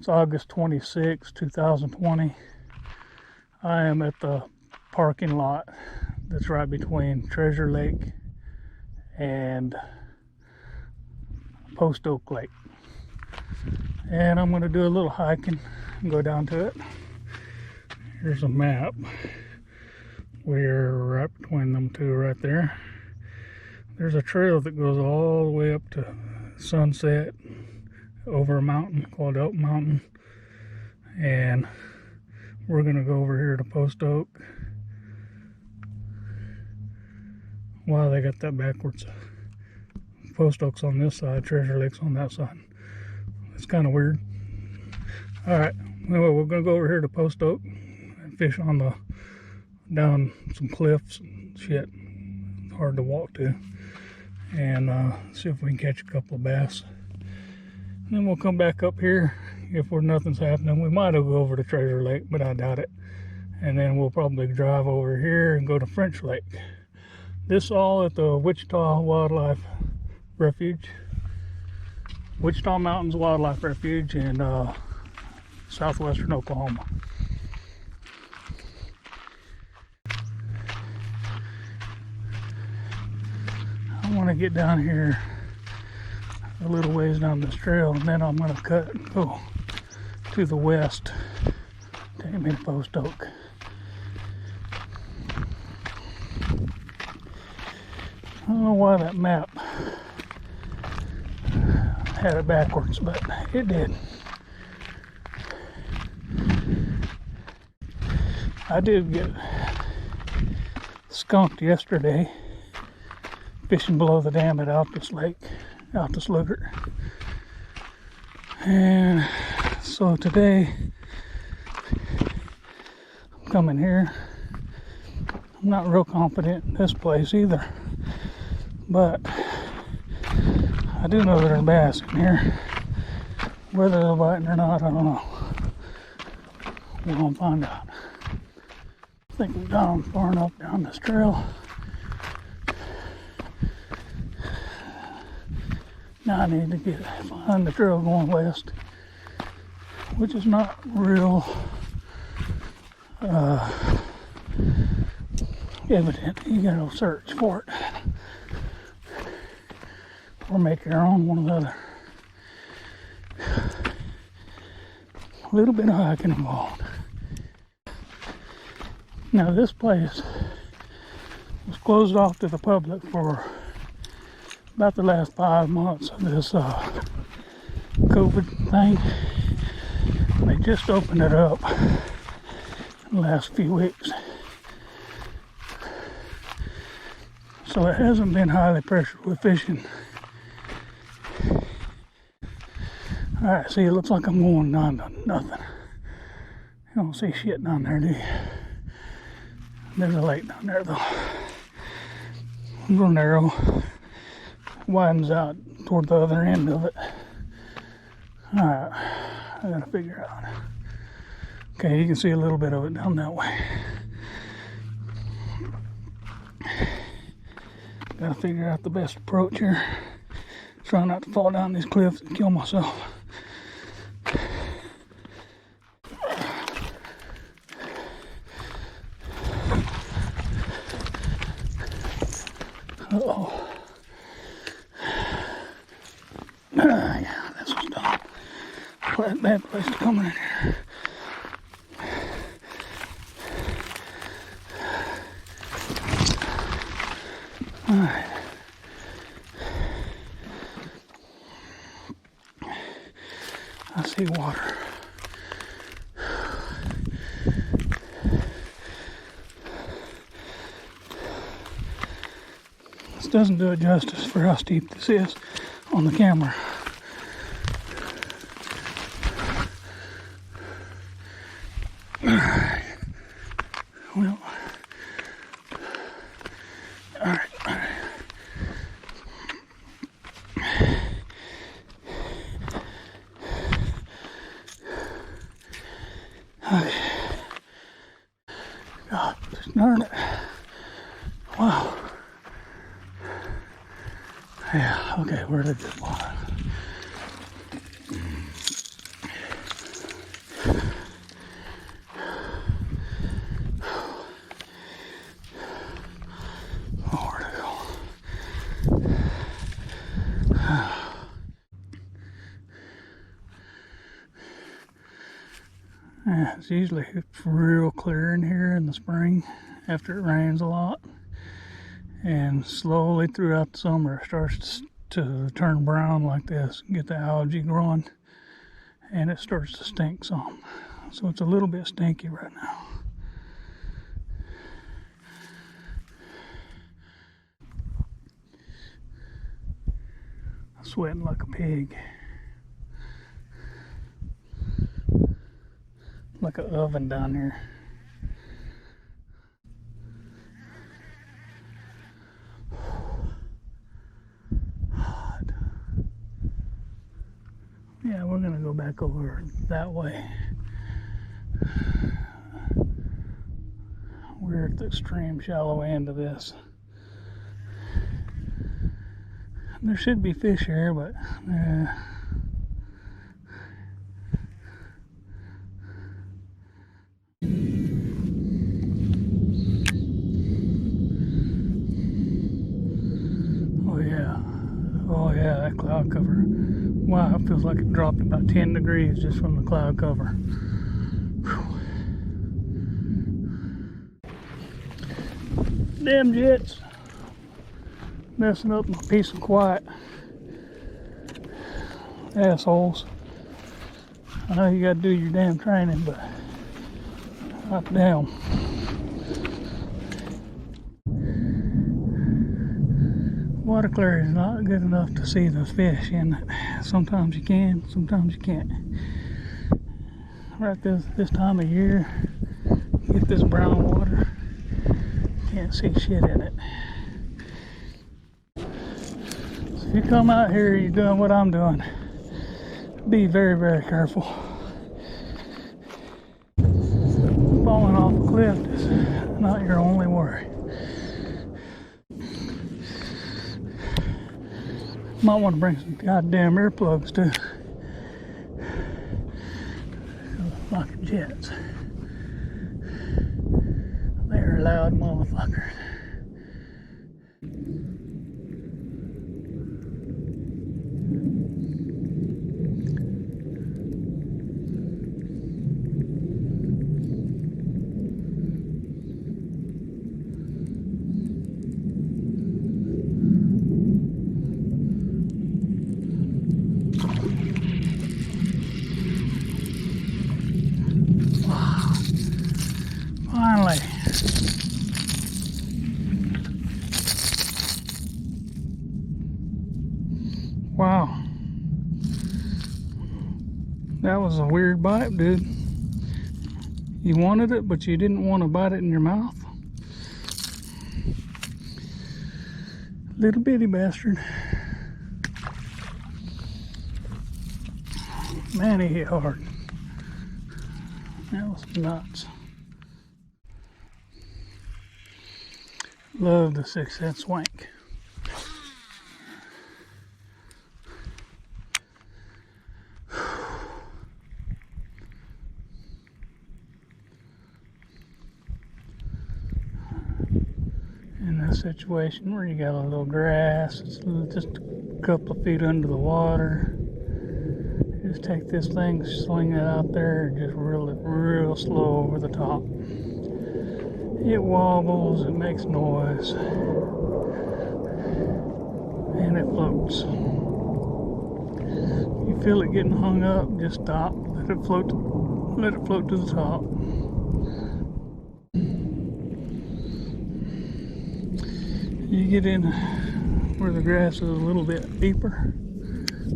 It's August 26, 2020. I am at the parking lot that's right between Treasure Lake and Post Oak Lake. And I'm going to do a little hiking and go down to it. Here's a map. We're right between them two right there. There's a trail that goes all the way up to Sunset over a mountain called Elk Mountain, and we're gonna go over here to Post Oak. Wow, they got that backwards. Post Oak's on this side, Treasure Lake's on that side. It's kind of weird. All right, well, we're gonna go over here to Post Oak and fish on the down some cliffs and shit. It's hard to walk to, and see if we can catch a couple of bass. And then we'll come back up here. If nothing's happening, we might go over to Treasure Lake, but I doubt it. And then we'll probably drive over here and go to French Lake. This all at the Wichita Wildlife Refuge. Wichita Mountains Wildlife Refuge in southwestern Oklahoma. I want to get down here a little ways down this trail, and then I'm going to cut and go to the west, take me to Post Oak. I don't know why that map had it backwards, but it did. I did get skunked yesterday fishing below the dam at Altus Lake, Altus Lugert. And so today I'm coming here. I'm not real confident in this place either, but I do know there's bass in here. Whether they're biting or not, I don't know. We're gonna find out. I think we've gone far enough down this trail. Now I need to find the trail going west, which is not real evident. You gotta search for it or make your own, one or the other. A little bit of hiking involved. Now this place was closed off to the public for about the last 5 months of this COVID thing. They just opened it up in the last few weeks. So it hasn't been highly pressured with fishing. Alright, see, it looks like I'm going down to nothing. You don't see shit down there, do you? There's a lake down there, though. A little narrow. Widens out toward the other end of it. Alright, I gotta figure out. Okay, you can see a little bit of it down that way. Gotta figure out the best approach here. Try not to fall down these cliffs and kill myself. Uh-oh. Yeah, this was dumb. Bad place is coming in here. Alright. I see water. This doesn't do it justice for how steep this is on the camera. Alright. Well. Alright. Okay. God, just darn it. Wow. Yeah, okay, where did this water? It's usually real clear in here in the spring after it rains a lot. And slowly throughout the summer it starts to turn brown like this, get the algae growing, and it starts to stink some. So it's a little bit stinky right now. I'm sweating like a pig. Like an oven down here. Hot. Yeah, we're gonna go back over that way. We're at the extreme shallow end of this. There should be fish here, but oh yeah, that cloud cover. Wow, it feels like it dropped about 10 degrees just from the cloud cover. Whew. Damn jets. Messing up my peace and quiet. Assholes. I know you gotta do your damn training, but hot damn. Water clarity is not good enough to see the fish in it. Sometimes you can, sometimes you can't. Right this time of year, get this brown water, can't see shit in it. So if you come out here, you're doing what I'm doing, be very, very careful. Falling off a cliff is not your only worry. Might want to bring some goddamn earplugs too. Fucking jets. They're loud motherfuckers. Finally. Wow. That was a weird bite, dude. You wanted it, but you didn't want to bite it in your mouth. Little bitty bastard. Man, he hit hard. That was nuts. Love the 6-cent swank. In this situation where you got a little grass, it's just a couple of feet under the water. Just take this thing, swing it out there, and just reel it real slow over the top. It wobbles, it makes noise, and it floats. You feel it getting hung up, just stop, let it float to the top. You get in where the grass is a little bit deeper,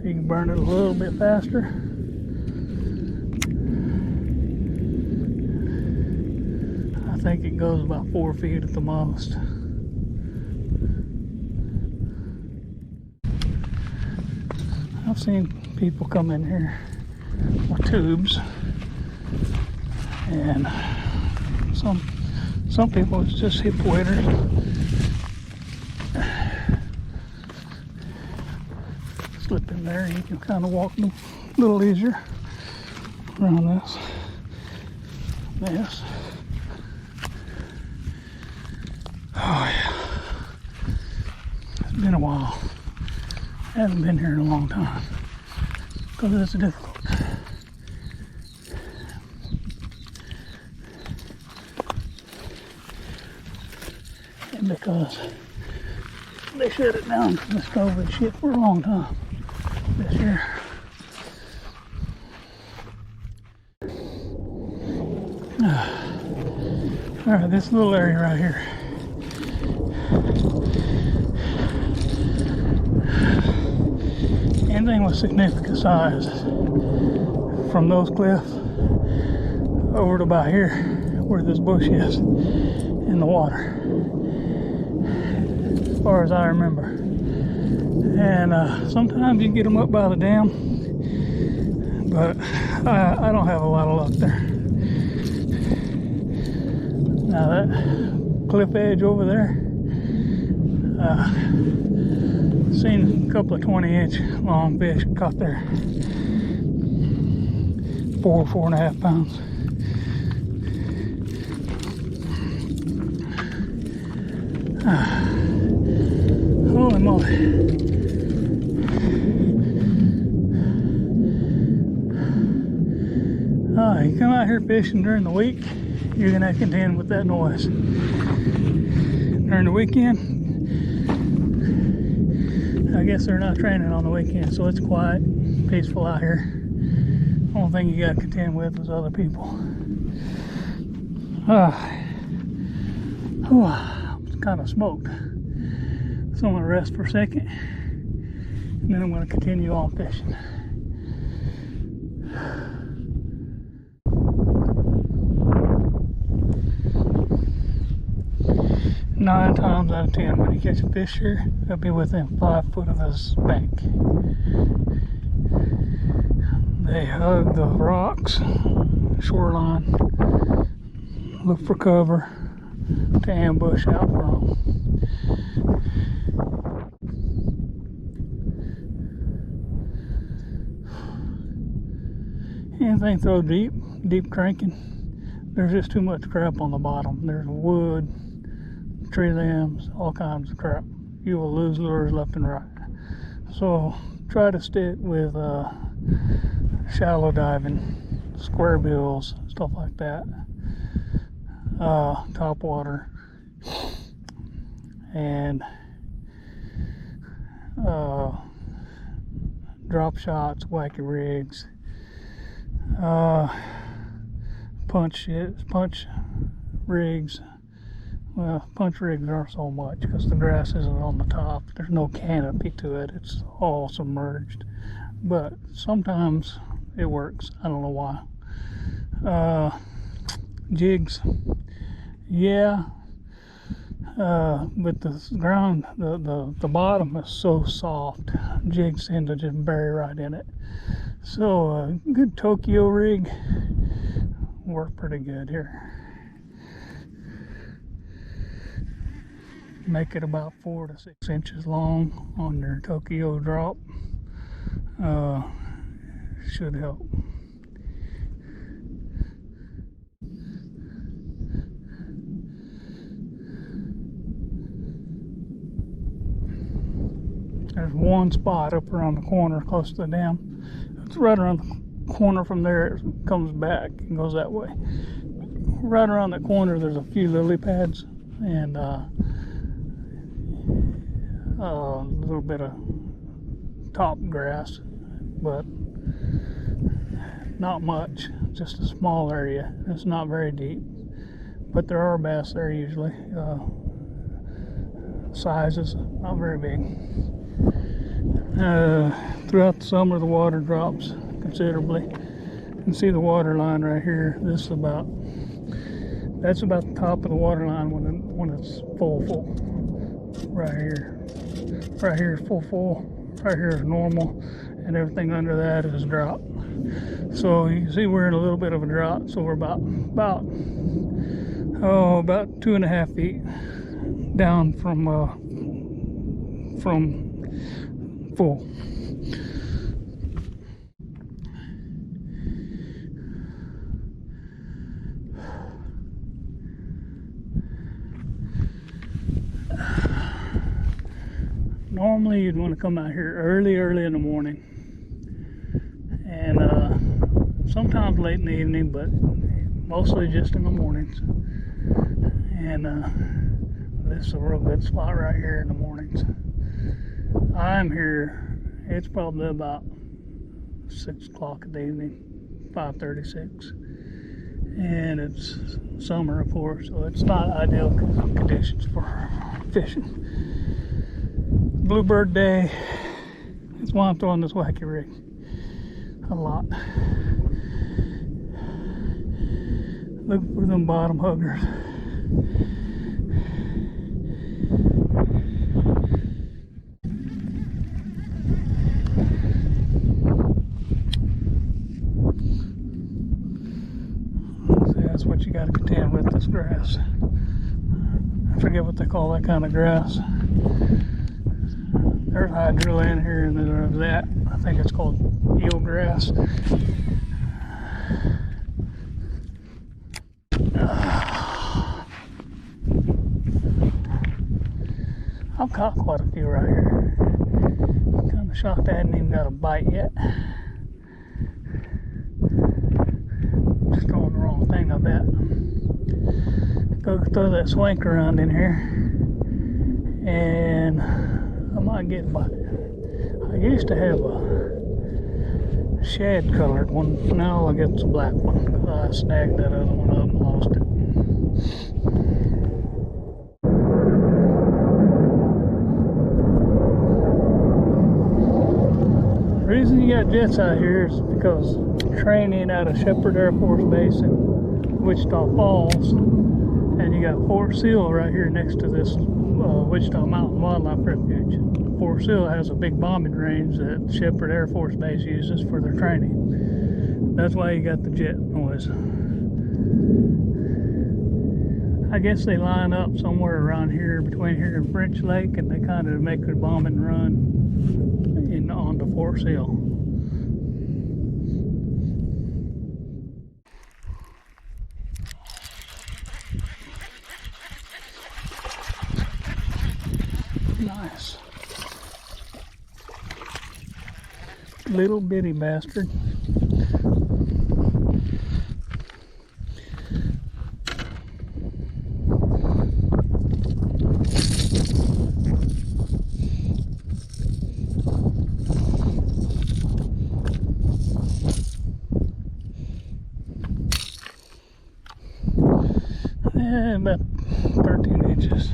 you can burn it a little bit faster. I think it goes about 4 feet at the most. I've seen people come in here with tubes, and some people it's just hip waders. Slip in there, you can kind of walk a little easier around this. Oh yeah, it's been a while. I haven't been here in a long time because it's difficult. because they shut it down from this COVID shit for a long time this year. Alright, this little area right here. Anything with significant size from those cliffs over to about here where this bush is in the water, as far as I remember. And sometimes you get them up by the dam, but I don't have a lot of luck there. Now that cliff edge over there, seen a couple of 20-inch long fish caught there. 4.5 pounds. Holy moly. You come out here fishing during the week, you're gonna contend with that noise. During the weekend, I guess they're not training on the weekend, so it's quiet, peaceful out here. Only thing you gotta contend with is other people. I'm kind of smoked, so I'm gonna rest for a second, and then I'm gonna continue on fishing. 9 times out of 10, when you catch a fish here, it'll be within 5 foot of this bank. They hug the rocks, shoreline, look for cover to ambush out from. Anything throw deep cranking, there's just too much crap on the bottom. There's wood, tree limbs, all kinds of crap. You will lose lures left and right. So try to stick with shallow diving, square bills, stuff like that, top water, and drop shots, wacky rigs, punch rigs. Well, punch rigs aren't so much because the grass isn't on the top. There's no canopy to it. It's all submerged. But sometimes it works. I don't know why. Jigs, yeah. But the ground, the bottom is so soft. Jigs tend to just bury right in it. So a good Tokyo rig worked pretty good here. Make it about 4 to 6 inches long on your Tokyo drop. Should help. There's one spot up around the corner close to the dam. It's right around the corner from there. It comes back and goes that way. Right around that corner there's a few lily pads and a little bit of top grass, but not much. Just a small area. It's not very deep, but there are bass there usually. Sizes not very big. Throughout the summer the water drops considerably. You can see the water line right here. That's about the top of the water line when it's full. Right here is full. Right here is normal, and everything under that is drought. So you can see we're in a little bit of a drought. So we're about 2.5 feet down from full. Normally you'd want to come out here early in the morning, and sometimes late in the evening, but mostly just in the mornings. And This is a real good spot right here in the mornings. I'm here, it's probably about 6 o'clock in the evening, 5:36. And it's summer, of course, so it's not ideal conditions for fishing. Bluebird day. That's why I'm throwing this wacky rig a lot. Look for them bottom huggers. See, that's what you got to contend with, this grass. I forget what they call that kind of grass. There's hydrilla in here, and there's that. I think it's called eelgrass. I've caught quite a few right here. I'm kind of shocked I hadn't even got a bite yet. Just throwing the wrong thing, I bet. Go throw that swank around in here, and I might get a bite. I used to have a shad colored one. Now I get the black one. I snagged that other one up and lost it. The reason you got jets out here is because training out of Shepherd Air Force Base in Wichita Falls, and you got Fort Sill right here next to this Wichita Mountains Wildlife Refuge. Fort Sill has a big bombing range that Shepherd Air Force Base uses for their training. That's why you got the jet noise. I guess they line up somewhere around here, between here and French Lake, and they kind of make a bombing run onto Fort Sill. Nice. Little bitty bastard. About 13 inches.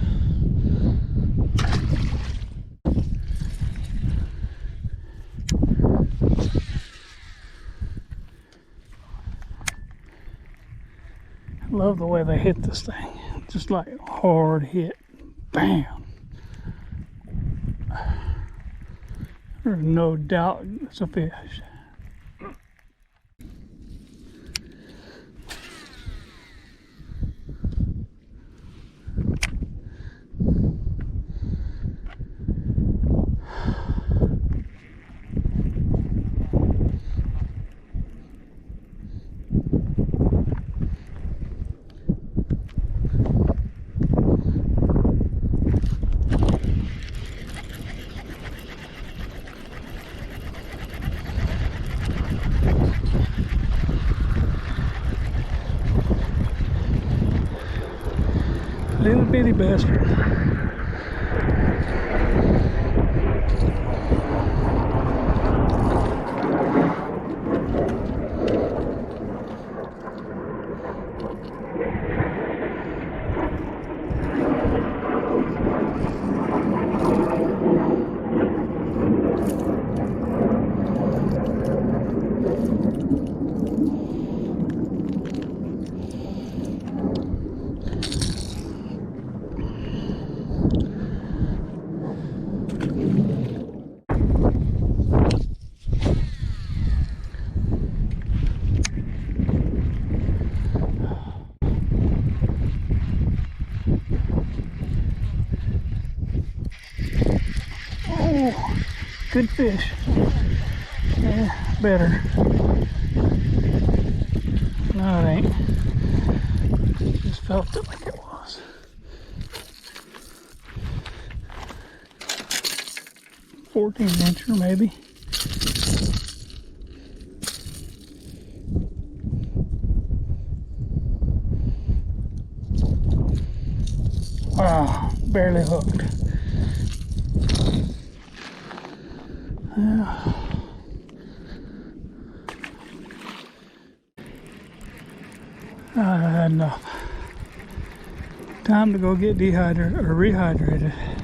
I love the way they hit this thing. Just like a hard hit. Bam! There's no doubt it's a fish. Little bitty bastard. Oh, good fish. Yeah, better. No, it ain't. Just felt it like it was. $14-incher maybe. Wow. barely hooked. Yeah. I had enough. Time to go get dehydrated or rehydrated.